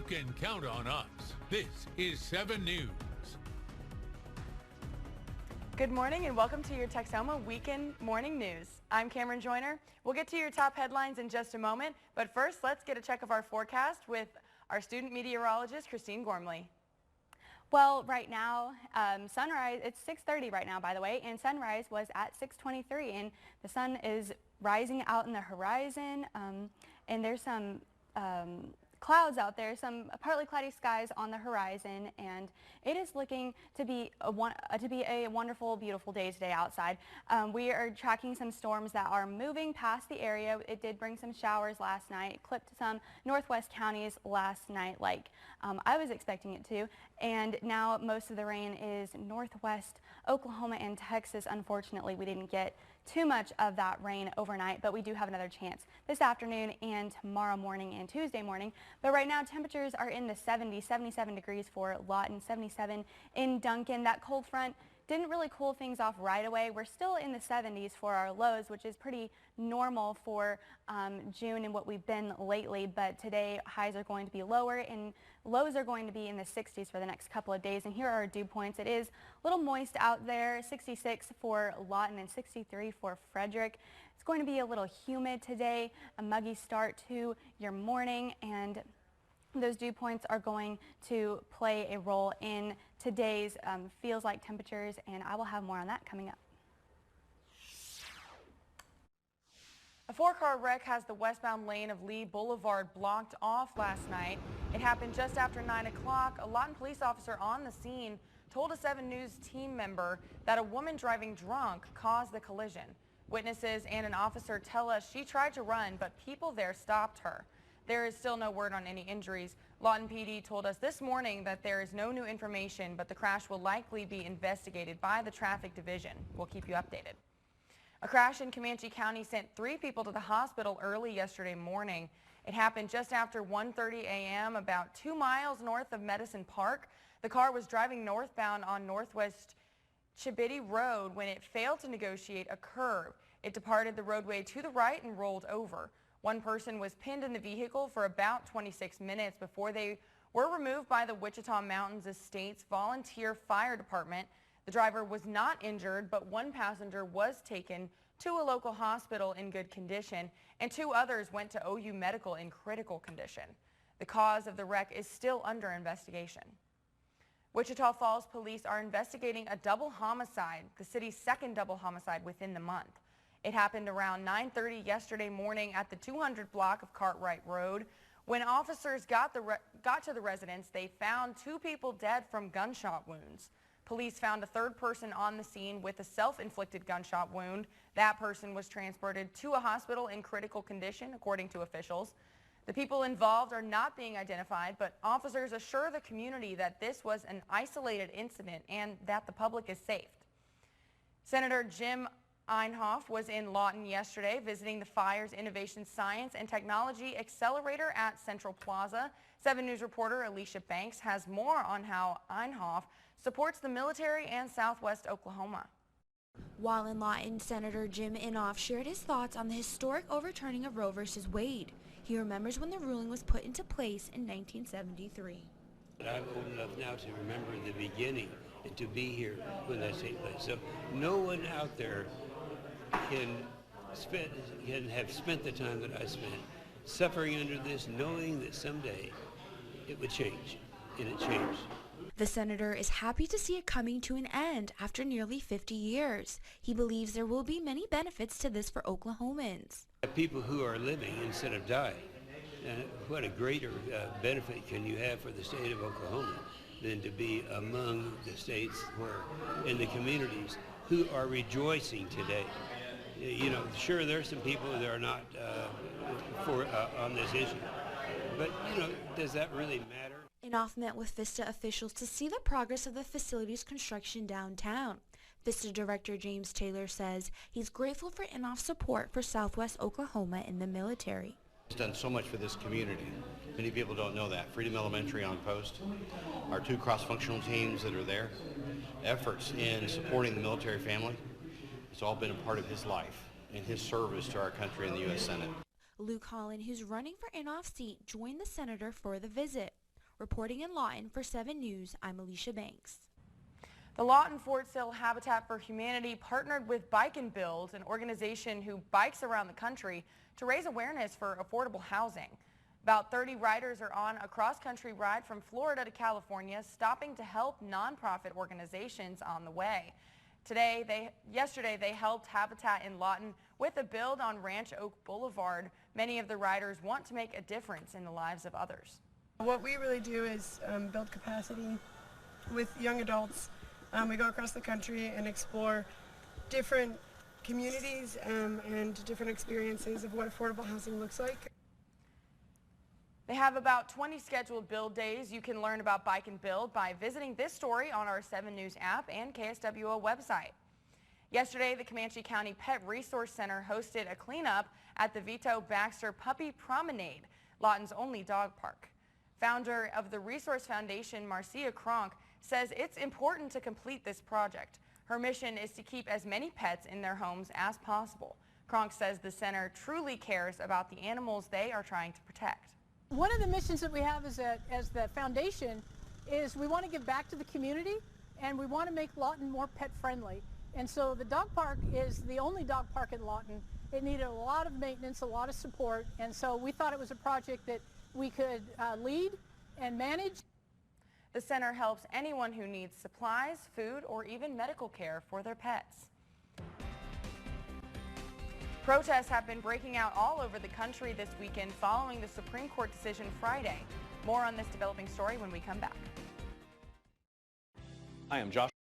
can count on us. This is 7 News. Good morning and welcome to your Texoma Weekend Morning News. I'm Cameron Joyner. We'll get to your top headlines in just a moment, but first let's get a check of our forecast with our student meteorologist, Christine Gormley. Well, right now, sunrise, it's 6:30 right now, by the way, and sunrise was at 6:23, and the sun is rising out in the horizon, and there's some clouds out there, some partly cloudy skies on the horizon, and it is looking to be a wonderful, beautiful day today outside. We are tracking some storms that are moving past the area. It did bring some showers last night, clipped some northwest counties last night like I was expecting it to, and now most of the rain is northwest Oklahoma and Texas. Unfortunately, we didn't get too much of that rain overnight, but we do have another chance this afternoon and tomorrow morning and Tuesday morning. But right now, temperatures are in the 70s, 77 degrees for Lawton, 77 in Duncan. That cold front didn't really cool things off right away. We're still in the 70s for our lows, which is pretty normal for June and what we've been lately. But today, highs are going to be lower and lows are going to be in the 60s for the next couple of days. And here are our dew points. It is a little moist out there, 66 for Lawton and 63 for Frederick. It's going to be a little humid today, a muggy start to your morning, and those dew points are going to play a role in today's feels like temperatures, and I will have more on that coming up. A 4-car wreck has the westbound lane of Lee Boulevard blocked off last night. It happened just after 9 o'clock. A Lawton police officer on the scene told a 7 News team member that a woman driving drunk caused the collision. Witnesses and an officer tell us she tried to run, but people there stopped her. There is still no word on any injuries. Lawton PD told us this morning that there is no new information, but the crash will likely be investigated by the traffic division. We'll keep you updated. A crash in Comanche County sent 3 people to the hospital early yesterday morning. It happened just after 1:30 a.m. about 2 miles north of Medicine Park. The car was driving northbound on Northwest Chibity Road when it failed to negotiate a curve. It departed the roadway to the right and rolled over. One person was pinned in the vehicle for about 26 minutes before they were removed by the Wichita Mountains Estates Volunteer Fire Department. The driver was not injured, but one passenger was taken to a local hospital in good condition, and 2 others went to OU Medical in critical condition. The cause of the wreck is still under investigation. Wichita Falls police are investigating a double homicide, the city's 2nd double homicide within the month. It happened around 9:30 yesterday morning at the 200 block of Cartwright Road. When officers got to the residence, they found 2 people dead from gunshot wounds. Police found a 3rd person on the scene with a self-inflicted gunshot wound. That person was transported to a hospital in critical condition, according to officials. The people involved are not being identified, but officers assure the community that this was an isolated incident and that the public is safe. Senator Jim Einhoff was in Lawton yesterday visiting the Fire's Innovation Science and Technology Accelerator at Central Plaza. 7 News reporter Alicia Banks has more on how Einhoff supports the military and Southwest Oklahoma. While in Lawton, Senator Jim Inhofe shared his thoughts on the historic overturning of Roe v. Wade. He remembers when the ruling was put into place in 1973. I'm old enough now to remember the beginning and to be here when that takes place. So no one out there can have spent the time that I spent suffering under this, knowing that someday it would change, and it changed. The senator is happy to see it coming to an end after nearly 50 years. He believes there will be many benefits to this for Oklahomans. People who are living instead of dying, what a greater benefit can you have for the state of Oklahoma than to be among the states where, in the communities who are rejoicing today. You know, sure, there are some people that are not on this issue, but you know, does that really matter? Inhofe met with Vista officials to see the progress of the facility's construction downtown. Vista Director James Taylor says he's grateful for Inhofe's support for Southwest Oklahoma in the military. It's done so much for this community. Many people don't know that. Freedom Elementary on post, our 2 cross-functional teams that are there, efforts in supporting the military family. It's all been a part of his life and his service to our country in the U.S. Senate. Luke Holland, who's running for Inhofe's seat, joined the senator for the visit. Reporting in Lawton for 7 News, I'm Alicia Banks. The Lawton Fort Sill Habitat for Humanity partnered with Bike and Build, an organization who bikes around the country to raise awareness for affordable housing. About 30 riders are on a cross-country ride from Florida to California, stopping to help nonprofit organizations on the way. Yesterday, they helped Habitat in Lawton with a build on Ranch Oak Boulevard. Many of the riders want to make a difference in the lives of others. What we really do is build capacity with young adults. We go across the country and explore different communities and different experiences of what affordable housing looks like. They have about 20 scheduled build days. You can learn about Bike and Build by visiting this story on our 7 News app and KSWO website. Yesterday, the Comanche County Pet Resource Center hosted a cleanup at the Vito Baxter Puppy Promenade, Lawton's only dog park. Founder of the Resource Foundation, Marcia Kronk, says it's important to complete this project. Her mission is to keep as many pets in their homes as possible. Kronk says the center truly cares about the animals they are trying to protect. One of the missions that we have as the foundation is we want to give back to the community, and we want to make Lawton more pet friendly. And so the dog park is the only dog park in Lawton. It needed a lot of maintenance, a lot of support, and so we thought it was a project that we could lead and manage. The center helps anyone who needs supplies, food, or even medical care for their pets. Protests have been breaking out all over the country this weekend following the Supreme Court decision Friday. More on this developing story when we come back. I am Josh.